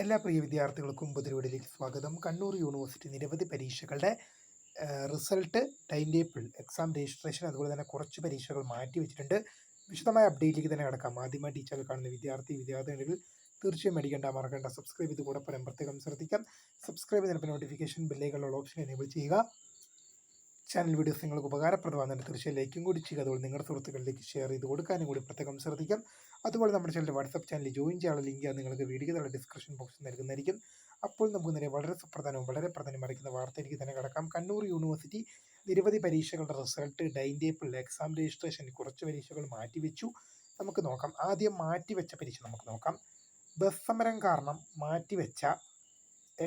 എല്ലാ പ്രിയ വിദ്യാർത്ഥികൾക്കും പുതിയൊരുവിലേക്ക് സ്വാഗതം. കണ്ണൂർ യൂണിവേഴ്സിറ്റി നിരവധി പരീക്ഷകളുടെ result, time table, exam registration, അതുപോലെ തന്നെ കുറച്ച് പരീക്ഷകൾ മാറ്റിവെച്ചിട്ടുണ്ട്. വിശദമായ അപ്ഡേറ്റിലേക്ക് തന്നെ കിടക്കാം. ആദ്യമായി ഈ ചാനൽ കാണുന്ന വിദ്യാർത്ഥിനികൾ തീർച്ചയായും മറക്കേണ്ട സബ്സ്ക്രൈബ് ചെയ്ത് കൂടെ പ്രത്യേകം ശ്രദ്ധിക്കാം. സബ്സ്ക്രൈബ് ചെയ്തതിന് നോട്ടിഫിക്കേഷൻ ബെല്ലേക്കുള്ള ഓപ്ഷൻ എനേബിൾ ചെയ്യുക. ചാനൽ വീഡിയോസ് നിങ്ങൾക്ക് ഉപകാരപ്രദമാകുന്നുണ്ട് തീർച്ചയായും ലൈക്കും കൂടി ചെയ്യുക. അതുപോലെ നിങ്ങളുടെ സുഹൃത്തുക്കളിലേക്ക് ഷെയർ ചെയ്ത് കൊടുക്കാനും കൂടി പ്രത്യേകം ശ്രദ്ധിക്കാം. അതുപോലെ നമ്മുടെ ചാനലിൻ്റെ വാട്സപ്പ് ചാനലിൽ ജോയിൻ ചെയ്യാനുള്ള ലിങ്ക് നിങ്ങൾക്ക് വീഡിയോയുടെ ഡിസ്ക്രിപ്ഷൻ ബോക്സിൽ നൽകുന്നതായിരിക്കും. അപ്പോൾ നമുക്ക് നേരെ വളരെ സുപ്രധാനവും വളരെ പ്രാധാന്യമറിയിക്കുന്ന വാർത്തയിലേക്ക് തന്നെ കിടക്കാം. കണ്ണൂർ യൂണിവേഴ്സിറ്റി നിരവധി പരീക്ഷകളുടെ result, time table, exam registration, കുറച്ച് പരീക്ഷകൾ മാറ്റിവെച്ചു. നമുക്ക് നോക്കാം. ആദ്യം മാറ്റിവെച്ച പരീക്ഷ നമുക്ക് നോക്കാം. ബസ് സമരം കാരണം മാറ്റിവെച്ച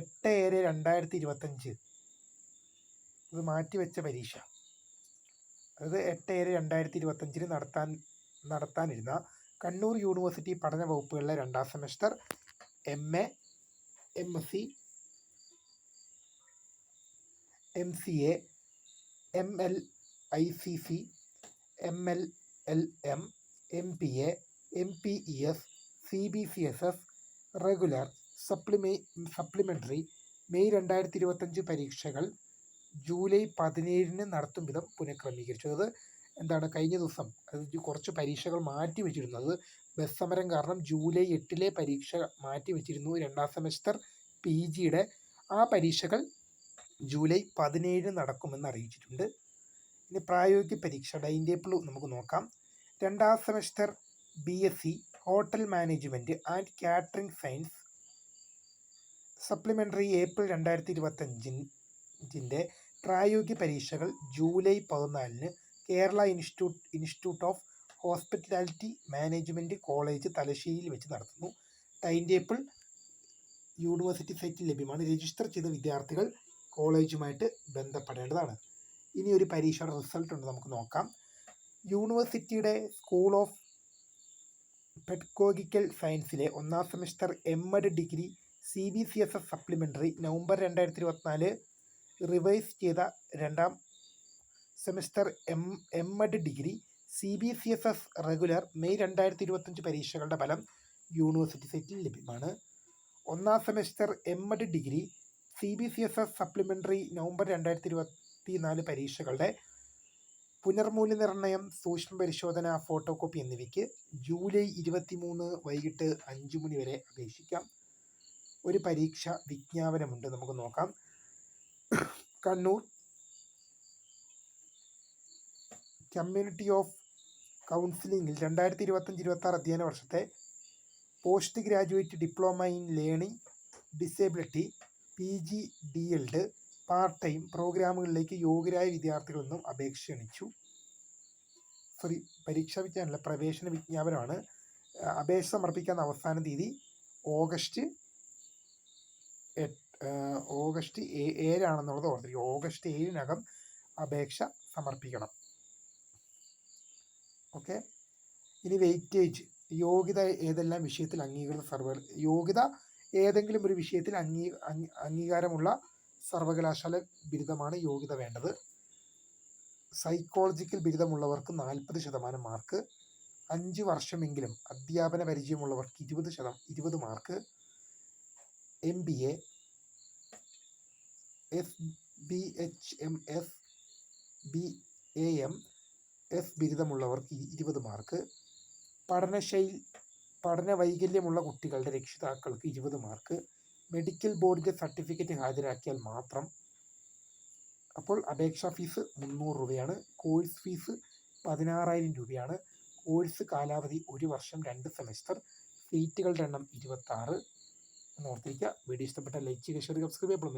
8/7/2025 ഇത് മാറ്റിവെച്ച പരീക്ഷ, അതായത് 8/7/2025 നടത്താനിരുന്ന കണ്ണൂർ യൂണിവേഴ്സിറ്റി പഠന വകുപ്പുകളിലെ 2ാം semester MA, MSc, MCA, MLICC, MLLM, MPA, MPES, CBCSS, regular, supplementary May 2025 പരീക്ഷകൾ ജൂലൈ 17 നടത്തും വിധം പുനഃക്രമീകരിച്ചത്. എന്താണ്, കഴിഞ്ഞ ദിവസം അത് കുറച്ച് പരീക്ഷകൾ മാറ്റിവെച്ചിരുന്നത് ബസ് സമരം കാരണം ജൂലൈ 8 പരീക്ഷ മാറ്റിവെച്ചിരുന്നു. 2ാം സെമസ്റ്റർ PGയുടെ ആ പരീക്ഷകൾ ജൂലൈ 17 നടക്കുമെന്ന് അറിയിച്ചിട്ടുണ്ട്. ഇനി പ്രായോഗിക പരീക്ഷ ടൈം ടേബിൾ നമുക്ക് നോക്കാം. 2ാം semester BSc hotel management and catering science supplementary April 2025 പ്രായോഗിക പരീക്ഷകൾ July 14 Kerala institute of hospitality management college തലശ്ശേരിയിൽ വെച്ച് നടത്തുന്നു. ടൈം ടേബിൾ യൂണിവേഴ്സിറ്റി സൈറ്റിൽ ലഭ്യമാണ്. രജിസ്റ്റർ ചെയ്ത വിദ്യാർത്ഥികൾ കോളേജുമായിട്ട് ബന്ധപ്പെടേണ്ടതാണ്. ഇനി ഒരു പരീക്ഷയുടെ റിസൾട്ട് ഉണ്ട്, നമുക്ക് നോക്കാം. യൂണിവേഴ്സിറ്റിയുടെ സ്കൂൾ ഓഫ് പെഡഗോഗിക്കൽ സയൻസിലെ 1ാം semester MEd degree CBCSS supplementary November 2024 revise ചെയ്ത 2ാം semester MEd degree CBCSS regular May 2025 പരീക്ഷകളുടെ ഫലം യൂണിവേഴ്സിറ്റി സൈറ്റിൽ ലഭ്യമാണ്. 1ാം semester MEd degree CBCSS supplementary November 2024 പരീക്ഷകളുടെ പുനർമൂല്യനിർണ്ണയം, സൂക്ഷ്മ പരിശോധന, ഫോട്ടോ കോപ്പി എന്നിവയ്ക്ക് ജൂലൈ 23 വൈകിട്ട് 5 മണി വരെ അപേക്ഷിക്കാം. ഒരു പരീക്ഷ വിജ്ഞാപനമുണ്ട്, നമുക്ക് നോക്കാം. കണ്ണൂർ കമ്മ്യൂണിറ്റി ഓഫ് കൗൺസിലിംഗിൽ 2025-26 അധ്യയന വർഷത്തെ post graduate diploma in learning disability PGDLD part time പ്രോഗ്രാമുകളിലേക്ക് യോഗ്യരായ വിദ്യാർത്ഥികളിൽ നിന്നും അപേക്ഷ ക്ഷണിച്ചു. പരീക്ഷാ വിജ്ഞാനമല്ല, പ്രവേശന വിജ്ഞാപനമാണ്. അപേക്ഷ സമർപ്പിക്കാൻ അവസാന തീയതി ഓഗസ്റ്റ് 7 ആണെന്നുള്ളത് ഓർത്തിരിക്കും. ഓഗസ്റ്റ് 7 അപേക്ഷ സമർപ്പിക്കണം. ഓക്കെ. ഇനി വെയിറ്റേജ്, യോഗ്യത ഏതെല്ലാം വിഷയത്തിൽ അംഗീകൃത യോഗ്യത ഏതെങ്കിലും ഒരു വിഷയത്തിൽ അംഗീകാരമുള്ള സർവകലാശാല ബിരുദമാണ് യോഗ്യത വേണ്ടത്. സൈക്കോളജിക്കൽ ബിരുദമുള്ളവർക്ക് 40% മാർക്ക്, 5 വർഷമെങ്കിലും അധ്യാപന പരിചയമുള്ളവർക്ക് 20 mark, MBA, SBHMS, BAM ബിരുദമുള്ളവർക്ക് 20 mark, പഠന വൈകല്യമുള്ള കുട്ടികളുടെ രക്ഷിതാക്കൾക്ക് 20 മാർക്ക്, മെഡിക്കൽ ബോർഡിൻ്റെ സർട്ടിഫിക്കറ്റ് ഹാജരാക്കിയാൽ മാത്രം. അപ്പോൾ അപേക്ഷാ ഫീസ് 300 രൂപയാണ്. കോഴ്സ് ഫീസ് 16,000 രൂപയാണ്. കോഴ്സ് കാലാവധി 1 വർഷം, 2 സെമസ്റ്റർ. സീറ്റുകളുടെ എണ്ണം 26 എന്ന് ഓർത്തിരിക്കുക. വീഡിയോ ഇഷ്ടപ്പെട്ട ലൈക്ക് ചെയ്യുക, ഷെയർ ചെയ്യുക, സബ്സ്ക്രൈബ് ചെയ്യപ്പെടും.